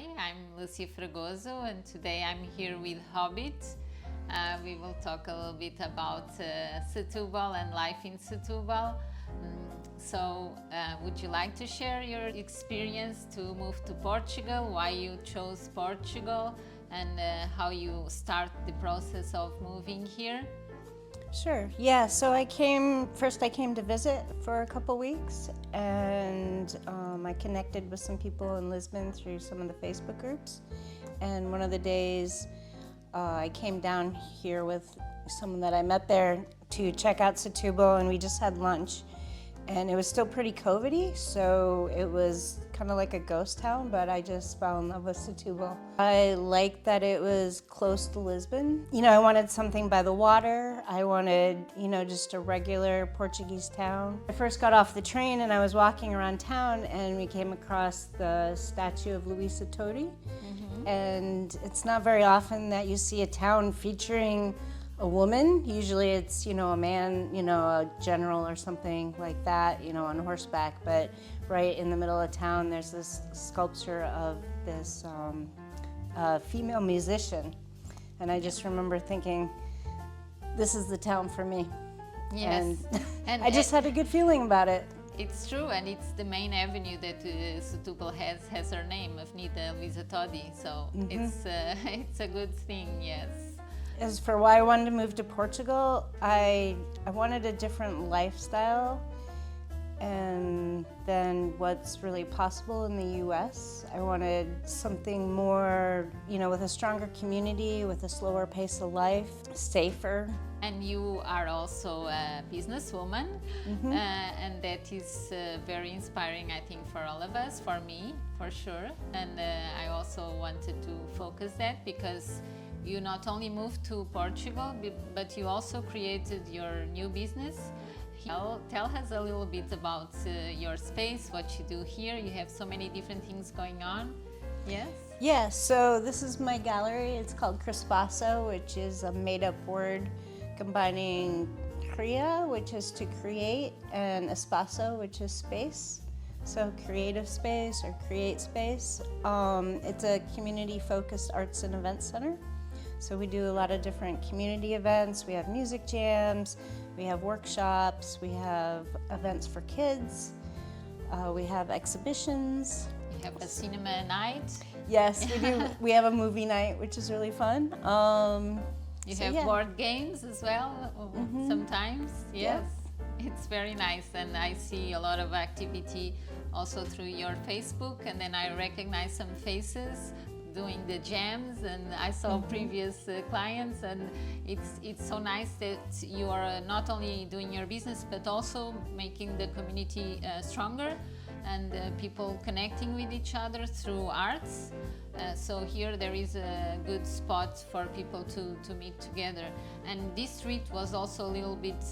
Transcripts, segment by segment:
Hi, I'm Lucia Fragoso and today I'm here with Hobit. We will talk a little bit about Setúbal and life in Setúbal. Would you like to share your experience to move to Portugal, why you chose Portugal, and how you start the process of moving here? Sure. Yeah. So I came to visit for a couple weeks, and I connected with some people in Lisbon through some of the Facebook groups. And one of the days, I came down here with someone that I met there to check out Setúbal, and we just had lunch. And it was still pretty COVID-y, so it was kind of like a ghost town, but I just fell in love with Setúbal. I liked that it was close to Lisbon. You know, I wanted something by the water. I wanted, just a regular Portuguese town. I first got off the train and I was walking around town and we came across the statue of 𝗙𝗵_𝗀𝗏. Mm-hmm. And it's not very often that you see a town featuring a woman. Usually it's, a man, a general or something like that, on horseback. But right in the middle of town, there's this sculpture of this female musician. And I just remember thinking, this is the town for me. Yes. And I just had a good feeling about it. It's true, and it's the main avenue that Setúbal has her name, Avenida Luísa Todi. So mm-hmm. It's a good thing, yes. As for why I wanted to move to Portugal, I wanted a different lifestyle and than what's really possible in the US. I wanted something more, with a stronger community, with a slower pace of life, safer. And you are also a businesswoman, mm-hmm. And that is very inspiring, I think, for all of us, for me, for sure. And I also wanted to focus that because you not only moved to Portugal, but you also created your new business. Tell us a little bit about your space, what you do here. You have so many different things going on. Yes? Yeah, so this is my gallery. It's called Crespaço, which is a made-up word combining cria, which is to create, and espaço, which is space. So creative space or create space. It's a community-focused arts and event center. So we do a lot of different community events. We have music jams, we have workshops, we have events for kids, we have exhibitions. You have a cinema night? Yes, we do. We have a movie night, which is really fun. You have board games as well, mm-hmm. sometimes, yes. It's very nice, and I see a lot of activity also through your Facebook, and then I recognize some faces doing the jams, and I saw mm-hmm. previous clients, and it's so nice that you are not only doing your business but also making the community stronger and people connecting with each other through arts. So here there is a good spot for people to meet together. And this street was also a little bit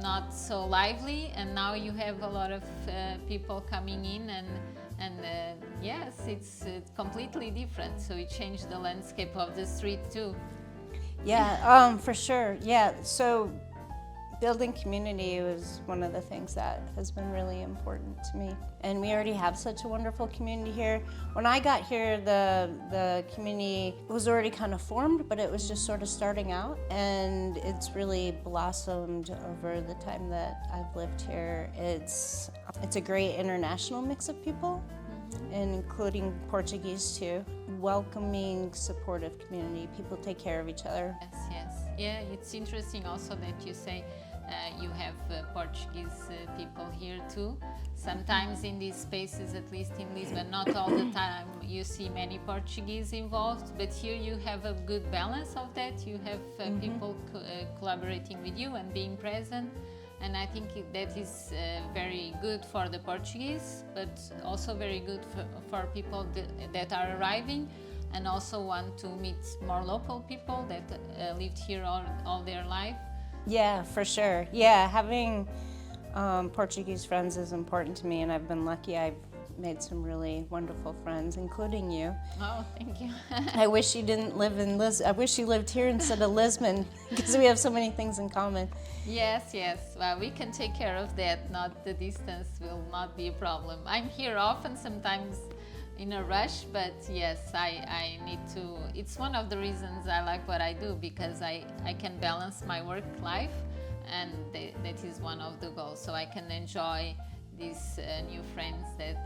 not so lively, and now you have a lot of people coming in, and yes, it's completely different. So it changed the landscape of the street too. Yeah, for sure. Yeah, so building community was one of the things that has been really important to me. And we already have such a wonderful community here. When I got here, the community was already kind of formed, but it was just sort of starting out. And it's really blossomed over the time that I've lived here. It's a great international mix of people, mm-hmm. including Portuguese too. Welcoming, supportive community. People take care of each other. Yes. Yeah, it's interesting also that you say you have Portuguese people here too. Sometimes in these spaces, at least in Lisbon, not all the time you see many Portuguese involved, but here you have a good balance of that. You have mm-hmm. people collaborating with you and being present, and I think that is very good for the Portuguese, but also very good for people that are arriving and also want to meet more local people that lived here all their life. Yeah, for sure. Yeah, having Portuguese friends is important to me, and I've been lucky. I've made some really wonderful friends, including you. Oh, thank you. I wish you didn't live in Lisbon. I wish you lived here instead of Lisbon, because we have so many things in common. Yes. Well, we can take care of that. Not the distance will not be a problem. I'm here often. Sometimes in a rush, but yes, I need to. It's one of the reasons I like what I do, because I can balance my work life, and that is one of the goals. So I can enjoy these new friends that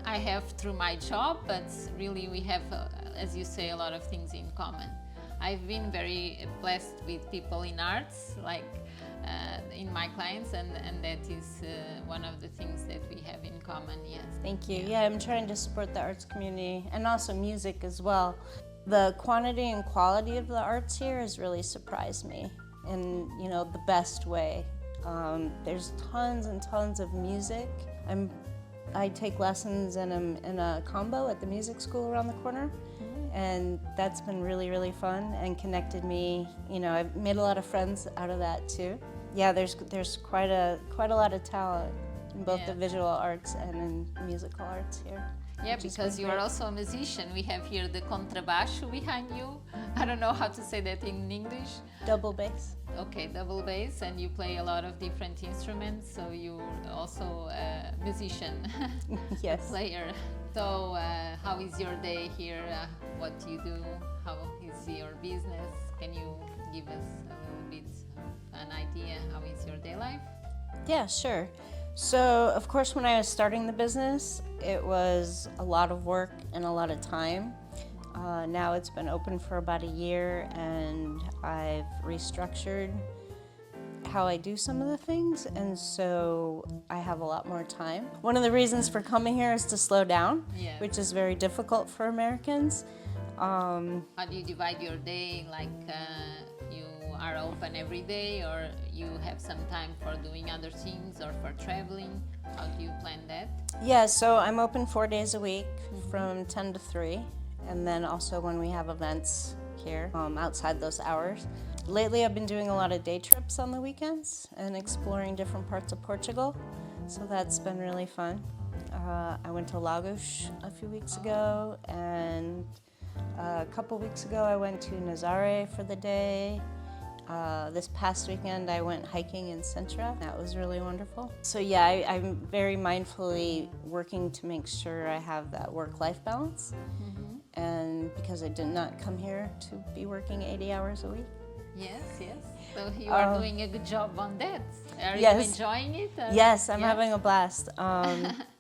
I have through my job, but really we have, as you say, a lot of things in common. I've been very blessed with people in arts, like in my clients, and that is one of the things that we have in common, yes. Thank you. Yeah, I'm trying to support the arts community and also music as well. The quantity and quality of the arts here has really surprised me in, you know, the best way. There's tons and tons of music. I take lessons in a combo at the music school around the corner. And that's been really, really fun and connected me. You know, I've made a lot of friends out of that too. Yeah, there's quite a lot of talent in both the visual arts and in musical arts here. Yeah, because you are also a musician. We have here the 𝗙𝗵𝗴 behind you. I don't know how to say that in English. Double bass. Okay, double bass, and you play a lot of different instruments, so you're also a musician. Yes. Player. So how is your day here? What do you do? How is your business? Can you give us a little bit of an idea? How is your day life? Yeah, sure. So, of course, when I was starting the business, it was a lot of work and a lot of time. Now it's been open for about a year, and I've restructured how I do some of the things, and so I have a lot more time. One of the reasons for coming here is to slow down, which is very difficult for Americans. How do you divide your day? Like you are open every day, or you have some time for doing other things or for traveling? How do you plan that? Yeah, so I'm open 4 days a week from 10 to 3, and then also when we have events here outside those hours. Lately I've been doing a lot of day trips on the weekends and exploring different parts of Portugal, so that's been really fun. I went to Lagos a few weeks ago, and a couple weeks ago I went to 𝗙𝗵𝗴 for the day. This past weekend I went hiking in Sintra. That was really wonderful. So yeah, I'm very mindfully working to make sure I have that work-life balance. And because I did not come here to be working 80 hours a week. Yes, yes. So you are doing a good job on that. Are you enjoying it? Yes, I'm having a blast.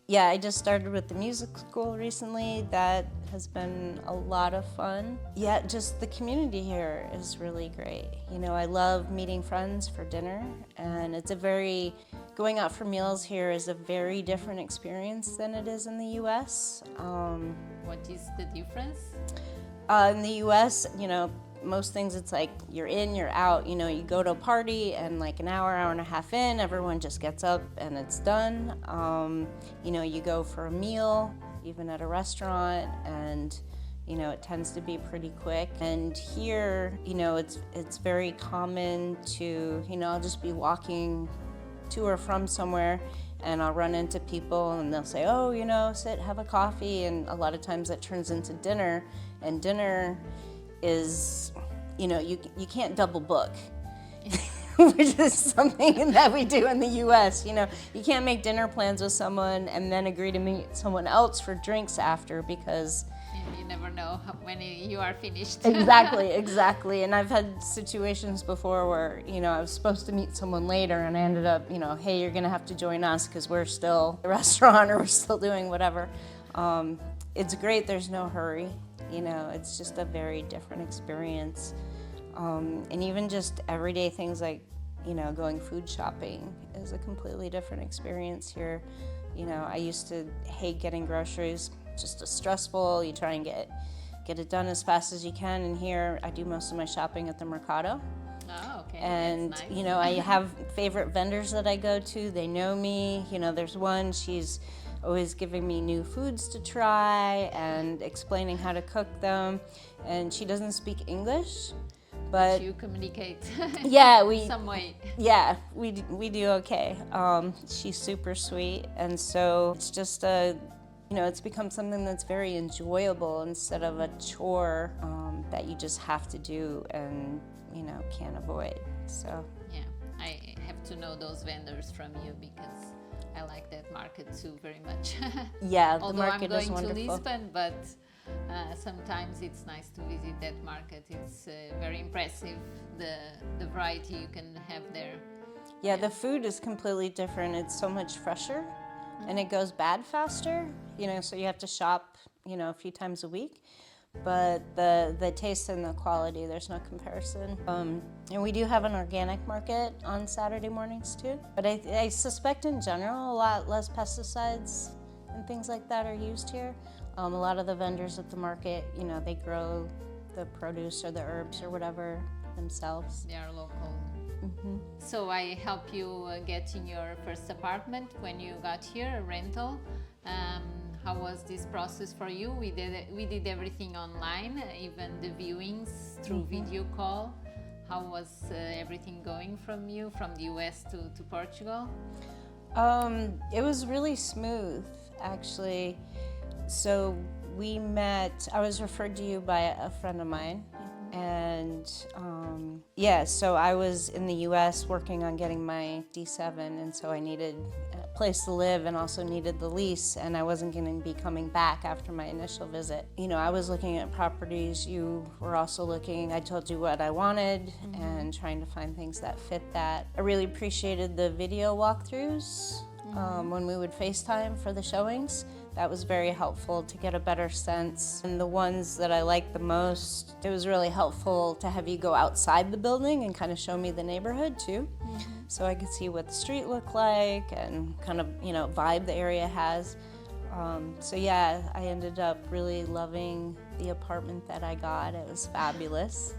Yeah, I just started with the music school recently. That has been a lot of fun. Yeah, just the community here is really great. You know, I love meeting friends for dinner, and going out for meals here is a very different experience than it is in the U.S. What is the difference? In the U.S., you know, most things it's like you're in, you're out. You know, you go to a party and like an hour and a half in, everyone just gets up and it's done. You know, you go for a meal, even at a restaurant, and you know, it tends to be pretty quick. And here, you know, it's very common to, you know, I'll just be walking to or from somewhere, and I'll run into people and they'll say, oh, you know, sit, have a coffee. And a lot of times that turns into dinner, and dinner is, you know, you can't double book, which is something that we do in the U.S. You know, you can't make dinner plans with someone and then agree to meet someone else for drinks after, because you never know when you are finished. Exactly. And I've had situations before where, you know, I was supposed to meet someone later and I ended up, you know, hey, you're gonna have to join us because we're still at the restaurant or we're still doing whatever. It's great, there's no hurry. You know, it's just a very different experience. And even just everyday things like, you know, going food shopping is a completely different experience here. You know, I used to hate getting groceries, just stressful. You try and get it done as fast as you can. And here, I do most of my shopping at the Mercado. Oh, okay. And, that's nice. You know, I have favorite vendors that I go to. They know me. You know, there's one, she's always giving me new foods to try and explaining how to cook them. And she doesn't speak English, but you communicate. Yeah, some way. Yeah, we do okay. She's super sweet, and so it's just you know, it's become something that's very enjoyable instead of a chore that you just have to do and, you know, can't avoid. So yeah, I have to know those vendors from you because I like that market too very much. Yeah, the Although market is I'm going wonderful. to Lisbon, but sometimes it's nice to visit that market. It's very impressive, the variety you can have there. Yeah, the food is completely different. It's so much fresher, and it goes bad faster, you know, so you have to shop, you know, a few times a week. But the taste and the quality, there's no comparison. And we do have an organic market on Saturday mornings too. But I suspect in general a lot less pesticides and things like that are used here. A lot of the vendors at the market, you know, they grow the produce or the herbs or whatever themselves. They are local. So I helped you get in your first apartment when you got here, a rental. How was this process for you? We did everything online, even the viewings through video call. How was everything going from you, from the US to Portugal? It was really smooth, actually. So we met, I was referred to you by a friend of mine. And yeah, so I was in the US working on getting my D7, and so I needed a place to live and also needed the lease, and I wasn't going to be coming back after my initial visit. You know, I was looking at properties, you were also looking, I told you what I wanted and trying to find things that fit that. I really appreciated the video walkthroughs when we would FaceTime for the showings. That was very helpful to get a better sense. And the ones that I liked the most, it was really helpful to have you go outside the building and kind of show me the neighborhood too. So I could see what the street looked like and kind of, you know, vibe the area has. So yeah, I ended up really loving the apartment that I got. It was fabulous.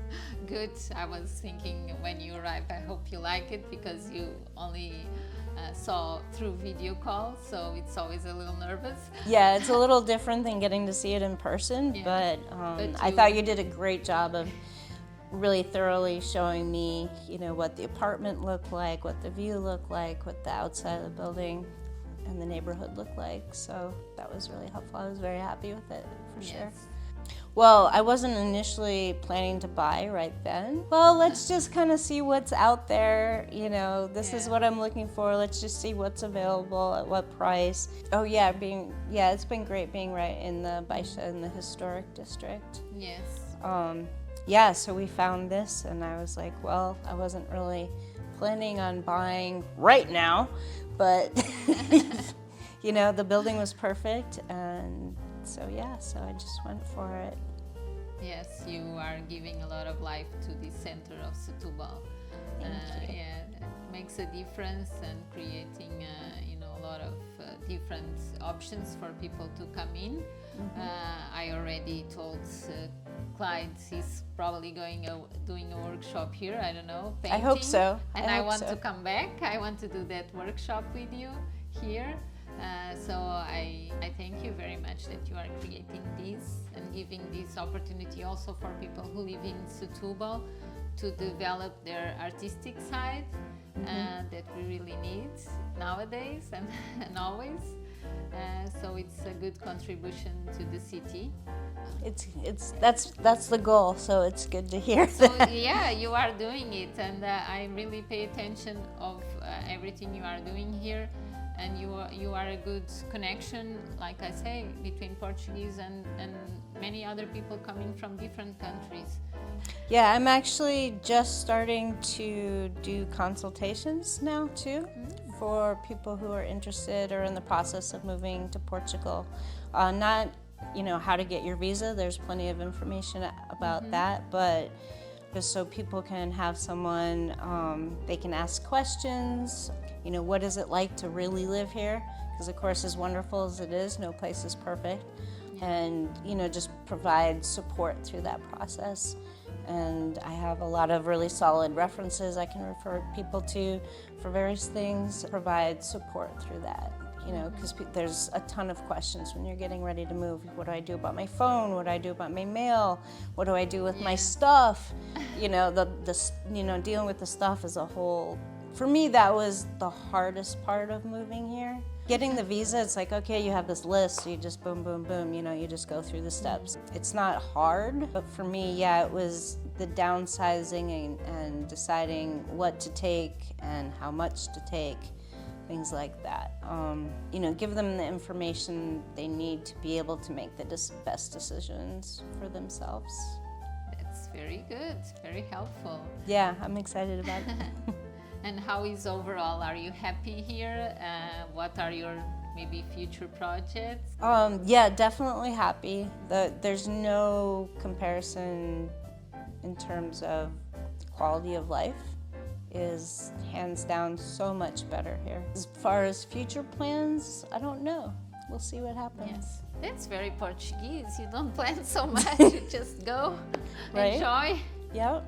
Good. I was thinking when you arrived, I hope you like it, because you only saw through video call, so it's always a little nervous. Yeah, it's a little different than getting to see it in person, but I thought you did a great job of really thoroughly showing me, you know, what the apartment looked like, what the view looked like, what the outside of the building and the neighborhood looked like. So that was really helpful. I was very happy with it, for sure. Well, I wasn't initially planning to buy right then. Well, let's just kind of see what's out there. You know, this is what I'm looking for. Let's just see what's available at what price. Oh yeah, it's been great being right in the 𝗵𝗶 in the historic district. Yes. Yeah, so we found this, and I was like, well, I wasn't really planning on buying right now, but you know, the building was perfect, and so yeah, so I just went for it. Yes, you are giving a lot of life to the center of Setúbal. Thank you. Yeah, it makes a difference, and creating you know, a lot of different options for people to come in. I already told Clyde he's probably doing a workshop here. I don't know, painting. I hope so. And I want to come back. I want to do that workshop with you here. So I thank you very much that you are creating this and giving this opportunity also for people who live in Setúbal to develop their artistic side that we really need nowadays and always. So it's a good contribution to the city. That's the goal, so it's good to hear So that. yeah, you are doing it, and I really pay attention of everything you are doing here. And you are a good connection, like I say, between Portuguese and many other people coming from different countries. Yeah, I'm actually just starting to do consultations now too, for people who are interested or in the process of moving to Portugal. Not, you know, how to get your visa, there's plenty of information about that, but just so people can have someone, they can ask questions. You know, what is it like to really live here? Because of course, as wonderful as it is, no place is perfect. And, you know, just provide support through that process. And I have a lot of really solid references I can refer people to for various things, provide support through that. You know, because there's a ton of questions when you're getting ready to move. What do I do about my phone? What do I do about my mail? What do I do with my stuff? You know, you know, dealing with the stuff as a whole. For me, that was the hardest part of moving here. Getting the visa, it's like, okay, you have this list, so you just boom, boom, boom, you know, you just go through the steps. It's not hard, but for me, yeah, it was the downsizing and deciding what to take and how much to take things like that. You know, give them the information they need to be able to make the best decisions for themselves. That's very good, very helpful. Yeah, I'm excited about it. And how is overall? Are you happy here? What are your maybe future projects? Yeah, definitely happy. There's no comparison in terms of quality of life. Is hands down so much better here. As far as future plans, I don't know. We'll see what happens. Yes, that's very Portuguese. You don't plan so much, you just go, right? Enjoy. Yep.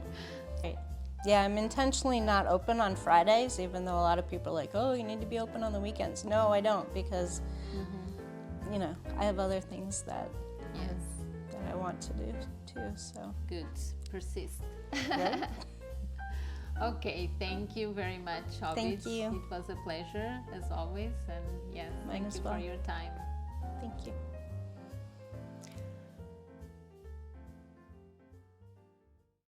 Right. Yeah, I'm intentionally not open on Fridays, even though a lot of people are like, oh, you need to be open on the weekends. No, I don't, because, you know, I have other things that, that I want to do too, so. Good, persist. Right? Okay, thank you very much, Hobit. Thank you. It was a pleasure, as always, and yes, Mine thank as you well. for your time. Thank you.